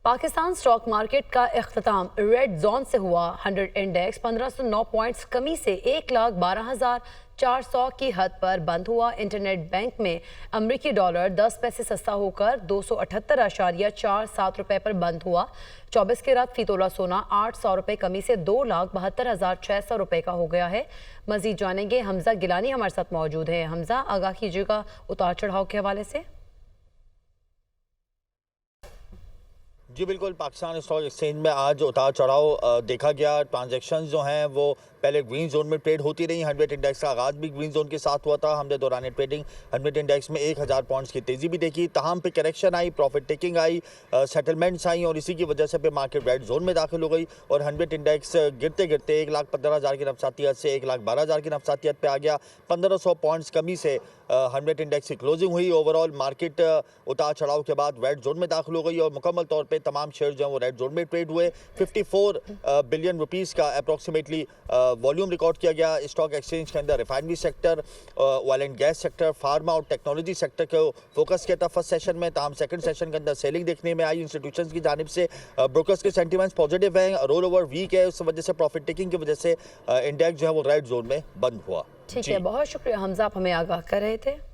Pakistan stock market का इख्तिताम red zone से हुआ। 100 इंडेक्स 1509 पॉइंट्स कमी से 1,12,400 की हद पर बंद हुआ। इंटरनेट बैंक में अमरीकी डॉलर 10 पैसे सस्ता होकर 278.47 रुपए पर बंद हुआ। 24 कैरेट फी तोला सोना 800 रुपए कमी से 2,72,600 रुपए का हो गया है। मजीद जानेंगे, हमजा गिलानी हमारे साथ मौजूद है। हमजा, आगाह कीजिएगा उतार चढ़ाव के हवाले से। जी बिल्कुल, पाकिस्तान स्टॉक एक्सचेंज में आज उतार चढ़ाव देखा गया। ट्रांजैक्शंस जो हैं वो पहले ग्रीन जोन में ट्रेड होती रही। 100 इंडेक्स का आगाज़ भी ग्रीन जोन के साथ हुआ था। हमने दौरान ट्रेडिंग 100 इंडेक्स में 1000 पॉइंट्स की तेज़ी भी देखी। तमाम पे करेक्शन आई, प्रॉफिट टेकिंग आई, सेटलमेंट्स आई और इसी की वजह से पे मार्केट रेड जोन में दाखिल हो गई और 100 इंडेक्स गिरते गिरते 1,15,000 की नफसातियत से 1,12,000 की नफसातियत पे आ गया। 1500 पॉइंट्स कमी से 100 इंडेक्स की क्लोजिंग हुई। ओवरऑल मार्केट उतार चढ़ाव के बाद रेड जोन में दाखिल हो गई और मुकम्मल तौर पे तमाम शेयर जो हैं वो रेड जोन में ट्रेड हुए। 54 बिलियन रुपीज़ का अप्रॉक्सीमेटली वॉल्यूम रिकॉर्ड किया गया। स्टॉक एक्सचेंज के अंदर refinery sector, oil and gas sector, pharma और टेक्नोलॉजी सेक्टर को फोकस किया था फर्स्ट सेशन में। तमाम सेकंड सेशन के अंदर सेलिंग देखने में आई इंस्टीट्यूशंस की जानिब से। ब्रोकर्स के सेंटिमेंट्स पॉजिटिव हैं, रोल ओवर वीक है, उस वजह से प्रॉफिट टेकिंग की वजह से इंडेक्स जो है वो रेड जोन में बंद हुआ। ठीक है, बहुत शुक्रिया हमजा, आप हमें आगाह कर रहे थे।